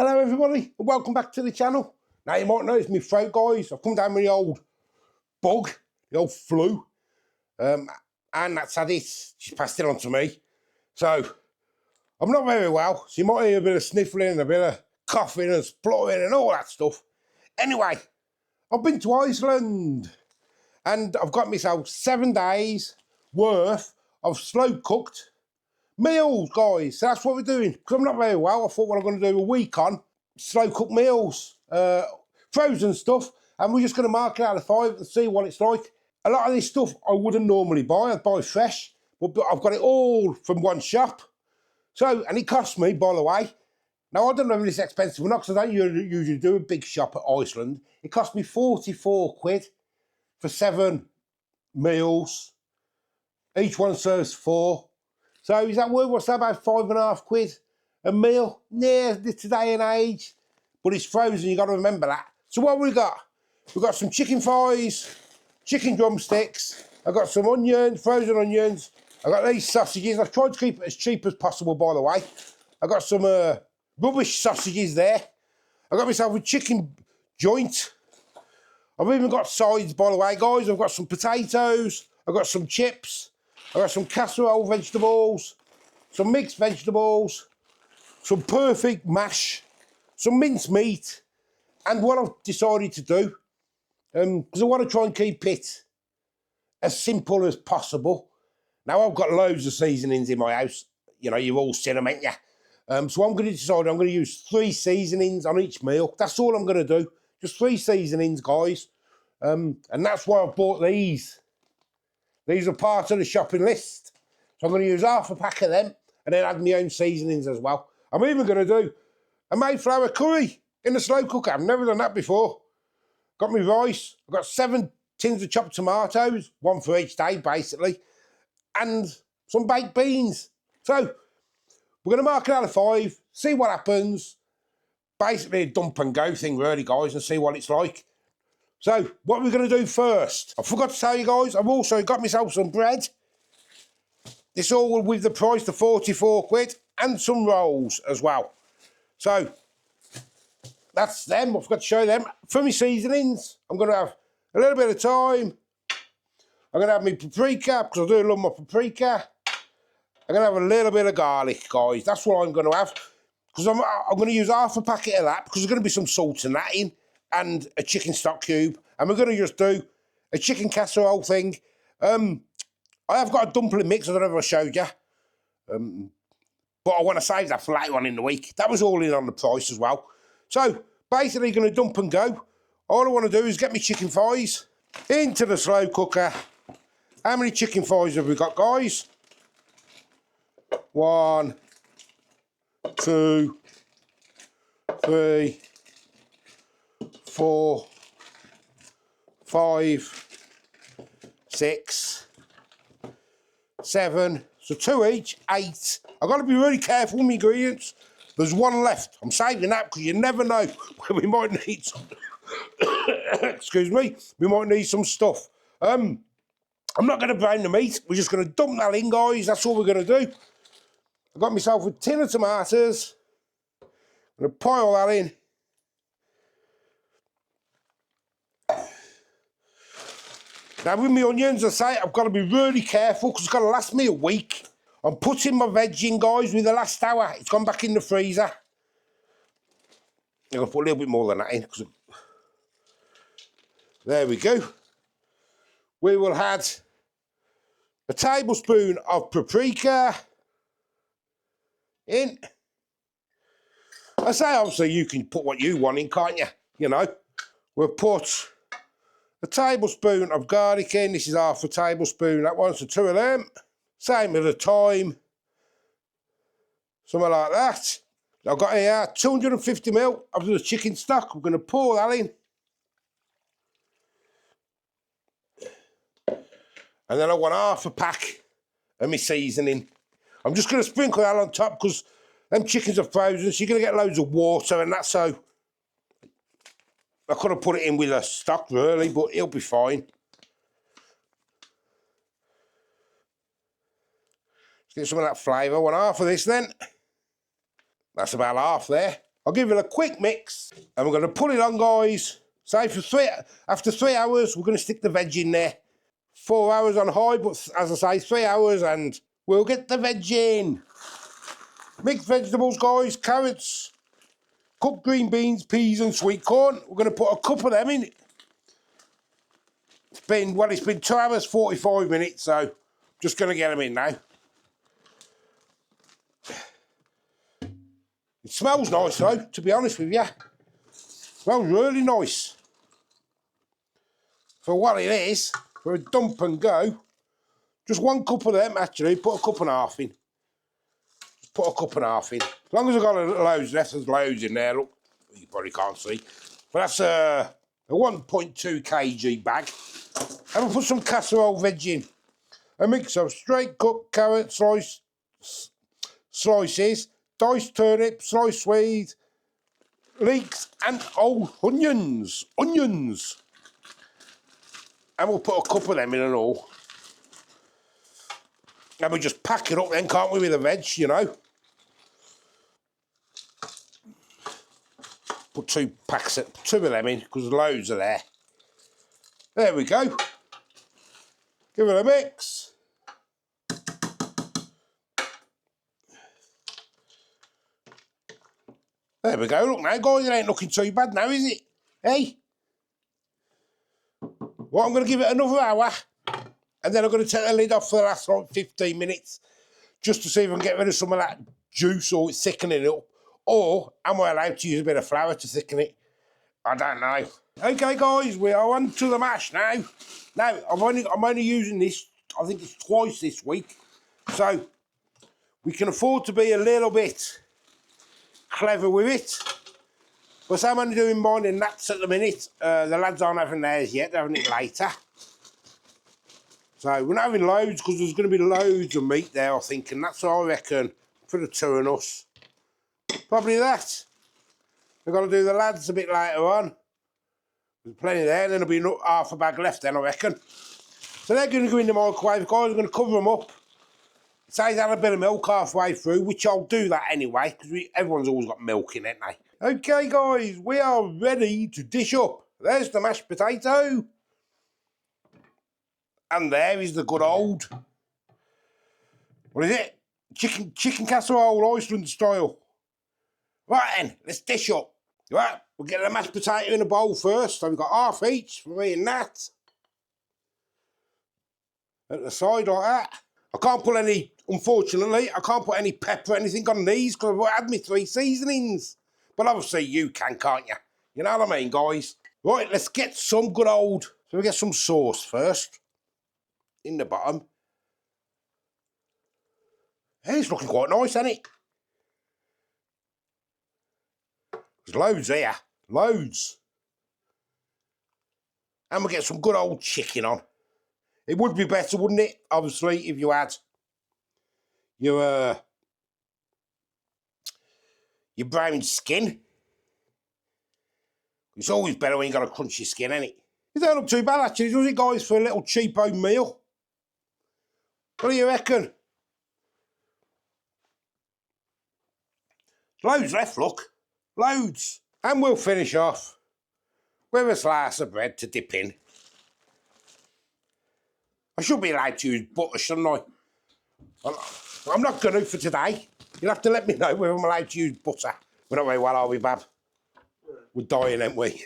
Hello everybody and welcome back to the channel. Now you might notice my throat, guys. I've come down with the old bug, the old flu, and that's had it. She's passed it on to me. So I'm not very well, so you might hear a bit of sniffling, a bit of coughing and spluttering and all that stuff. Anyway, I've been to Iceland and I've got myself 7 days worth of slow cooked meals, guys. So that's what we're doing. Because I'm not very well, I thought what I'm going to do a week on slow cooked meals, frozen stuff, and we're just going to mark it out of 5 and see what it's like. A lot of this stuff I wouldn't normally buy. I'd buy fresh, but I've got it all from one shop. So, and it cost me, by the way. Now, I don't know if it's expensive or not, because I don't usually do a big shop at Iceland. It cost me 44 quid for 7 meals. Each one serves 4. So is that worth, what's that, about 5.5 quid a meal? Yeah, today and age. But it's frozen, you got to remember that. So what have we got? We've got some chicken thighs, chicken drumsticks. I've got some onions, frozen onions. I've got these sausages. I've tried to keep it as cheap as possible, by the way. I've got some rubbish sausages there. I've got myself a chicken joint. I've even got sides, by the way, guys. I've got some potatoes. I've got some chips. I've got some casserole vegetables, some mixed vegetables, some perfect mash, some minced meat, and what I've decided to do, because I want to try and keep it as simple as possible. Now, I've got loads of seasonings in my house. You know, you've all seen them, ain't you? So I'm going to decide I'm going to use 3 seasonings on each meal. That's all I'm going to do. Just 3 seasonings, guys. And that's why I've bought these. These are part of the shopping list. So I'm going to use half a pack of them and then add my own seasonings as well. I'm even going to do a Mayflower curry in the slow cooker. I've never done that before. Got my rice. I've got 7 tins of chopped tomatoes, 1 for each day, basically, and some baked beans. So we're going to mark it out of 5, see what happens. Basically a dump and go thing, really, guys, and see what it's like. So, what we're going to do first, I forgot to tell you guys, I've also got myself some bread. This all with the price of 44 quid, and some rolls as well. So, that's them, I forgot to show them. For my seasonings, I'm going to have a little bit of thyme. I'm going to have my paprika, because I do love my paprika. I'm going to have a little bit of garlic, guys. That's what I'm going to have. Because I'm going to use half a packet of that, because there's going to be some salt in that in. And a chicken stock cube, and we're going to just do a chicken casserole thing. I have got a dumpling mix, I don't know if I showed you, but I want to save that for later on in the week. That was all in on the price as well. So, basically going to dump and go. All I want to do is get my chicken thighs into the slow cooker. How many chicken thighs have we got, guys? 1, 2, 3, 4, 5, 6, 7, so 2 each, 8. I've got to be really careful with my ingredients. There's 1 left. I'm saving that because you never know when we might need some. Excuse me, we might need some stuff. I'm not going to brown the meat. We're just going to dump that in, guys. That's all we're going to do. I've got myself a tin of tomatoes. I'm going to pile that in. Now, with my onions, I say I've got to be really careful because it's got to last me a week. I'm putting my veg in, guys, with the last hour. It's gone back in the freezer. I'm going to put a little bit more than that in. There we go. We will add a tablespoon of paprika in. I say, obviously, you can put what you want in, can't you? You know, we'll put a tablespoon of garlic in. This is half a tablespoon, that one, so 2 of them. Same with the thyme. Something like that. I've got here 250 ml of the chicken stock. I'm going to pour that in. And then I want half a pack of my seasoning. I'm just going to sprinkle that on top because them chickens are frozen, so you're going to get loads of water and that, so I could have put it in with a stock, really, but it'll be fine. Let's get some of that flavour. I want half of this then. That's about half there. I'll give it a quick mix and we're going to put it on, guys. So after 3 hours, we're going to stick the veg in there. 4 hours on high, but as I say, 3 hours and we'll get the veg in. Mixed vegetables, guys, carrots, cooked green beans, peas and sweet corn. We're going to put a cup of them in. It's been 2 hours, 45 minutes, so just going to get them in now. It smells nice though, to be honest with you. Smells really nice. For what it is, for a dump and go, just 1 cup of them actually, put a cup and a half in. Just put a cup and a half in. As long as I've got loads left, there's loads in there, look. You probably can't see. But that's a 1.2 kg bag. And we'll put some casserole veg in. A mix of straight cooked carrot slices, diced turnip, sliced swede, leeks and old onions. Onions. And we'll put a cup of them in and all. And we just pack it up then, can't we, with the veg, you know? Put 2 of them in, because loads are there. There we go. Give it a mix. There we go. Look now, guys, it ain't looking too bad now, is it? Hey? Well, I'm going to give it another hour, and then I'm going to take the lid off for the last, like, 15 minutes, just to see if I can get rid of some of that juice or it's thickening it up. Or am I allowed to use a bit of flour to thicken it? I don't know. Okay, guys, we are on to the mash now. Now, I'm only using this, I think it's twice this week. So, we can afford to be a little bit clever with it. But I'm only doing mine in nuts at the minute. The lads aren't having theirs yet, they're having it later. So, we're not having loads because there's going to be loads of meat there, I think. And that's what I reckon for the 2 of us. Probably that. We've got to do the lads a bit later on. There's plenty there, and then there'll be half a bag left then, I reckon. So they're going to go in the microwave, guys. I'm going to cover them up. Say they had a bit of milk halfway through, which I'll do that anyway, because everyone's always got milk in it, ain't they? Okay, guys, we are ready to dish up. There's the mashed potato. And there is the good old... What is it? Chicken casserole, Iceland style. Right then, let's dish up. Right, we'll get the mashed potato in a bowl first. So we've got half each for me and Nat. At the side like that. I can't put any, unfortunately, I can't put any pepper or anything on these because I've had my 3 seasonings. But obviously you can't you? You know what I mean, guys? Right, let's get some good old... So we get some sauce first. In the bottom. Hey, it's looking quite nice, isn't it? There's loads here. Loads. And we'll get some good old chicken on. It would be better, wouldn't it? Obviously, if you had your brown skin. It's always better when you got a crunchy skin, ain't it? It don't look too bad, actually, does it, guys, for a little cheapo meal? What do you reckon? Loads left, look. Loads. And we'll finish off with a slice of bread to dip in. I should be allowed to use butter, shouldn't I? I'm not going to for today. You'll have to let me know whether I'm allowed to use butter. We're not very well, are we, Bab? We're dying, ain't we?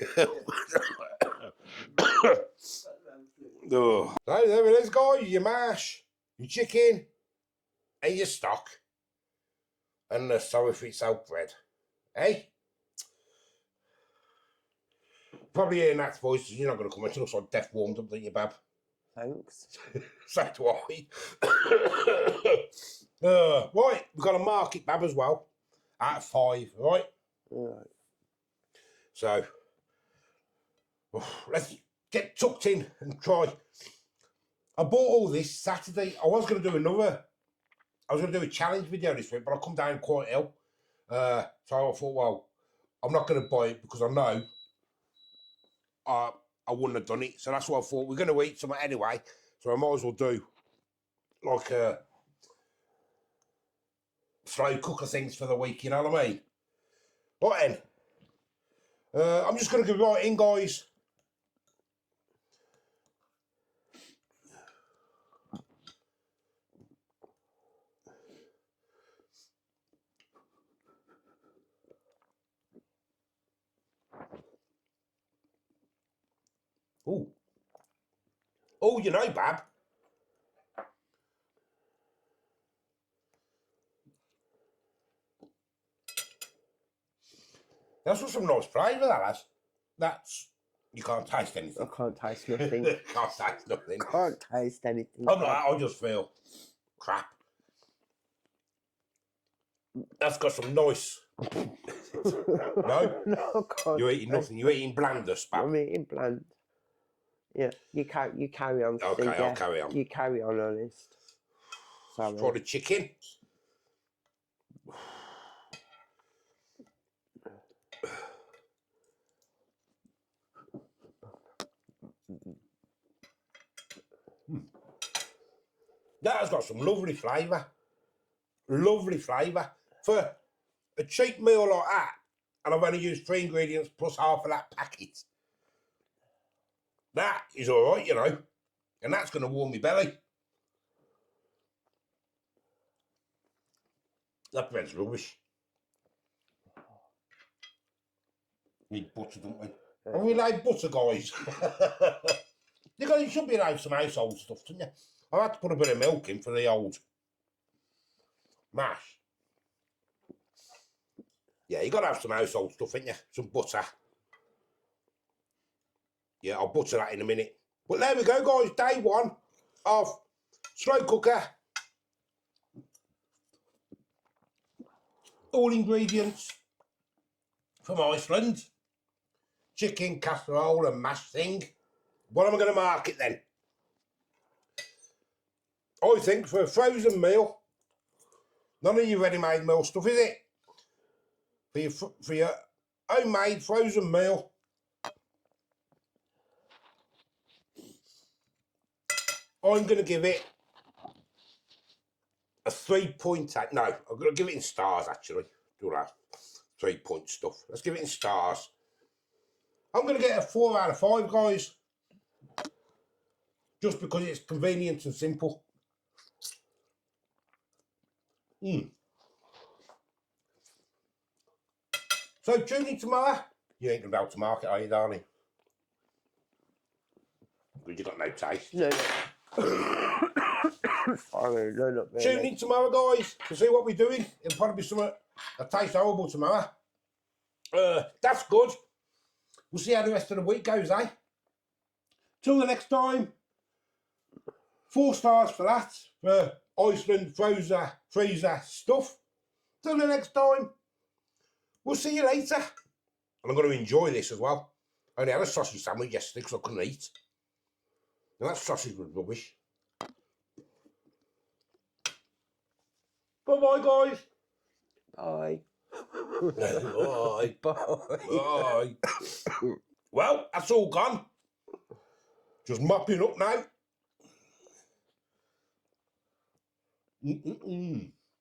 Oh. So there it is, guys. Your mash, your chicken, and your stock. And the sorry for itself bread. Hey? Probably hearing that voice, you're not going to come into us like death warmed up, don't you, Bab? Thanks. So do I. Right, we've got to mark it, Bab, as well. Out of 5, right? Right. So, let's get tucked in and try. I bought all this Saturday. I was going to do a challenge video this week, but I come down quite ill. So I thought, well, I'm not going to buy it because I know I wouldn't have done it. So that's what I thought. We're going to eat something anyway, so I might as well do like slow cooker things for the week, you know what I mean? Right then. I'm just going to go right in, guys. Ooh. Oh, you know, Bab. That's got some nice flavour, that has. That's... You can't taste anything. I can't taste nothing. Can't taste nothing. Can't taste anything. I'm like, I just feel crap. That's got some nice... No? No, I can't. You're eating nothing. You're eating blandus, Bab. I'm eating bland. Yeah, you carry on. Okay, Steve, I'll carry on. You carry on, honest. Sorry. Let's try the chicken. That has got some lovely flavour. Lovely flavour. For a cheap meal like that, and I've only used 3 ingredients plus half of that packet. That is all right, you know. And that's going to warm my belly. That bread's rubbish. Need butter, don't we? And we like butter, guys. You should be allowed some household stuff, shouldn't you? I had to put a bit of milk in for the old mash. Yeah, you got to have some household stuff, ain't you? Some butter. Yeah, I'll butter that in a minute. But there we go, guys. Day 1 of slow cooker. All ingredients from Iceland. Chicken, casserole and mashed thing. What am I going to mark it then? I think for a frozen meal, none of your ready-made meal stuff, is it? For your homemade frozen meal, I'm going to give it a 3.8. No, I'm going to give it in stars, actually. Do that 3-point stuff. Let's give it in stars. I'm going to get a 4 out of 5, guys. Just because it's convenient and simple. So tune in tomorrow. You ain't going to be able to mark it, are you, darling? Because you got no taste. No. Sorry, no, not really. Tune in tomorrow, guys, to see what we're doing. It'll probably be something that tastes horrible tomorrow. That's good. We'll see how the rest of the week goes, eh? Till the next time. 4 stars for that, for Iceland freezer stuff. Till the next time. We'll see you later. And I'm going to enjoy this as well. I only had a sausage sandwich yesterday because I couldn't eat. And that sausage was rubbish. Bye-bye, guys. Bye. Bye. Bye. Bye. Well, that's all gone. Just mopping up now.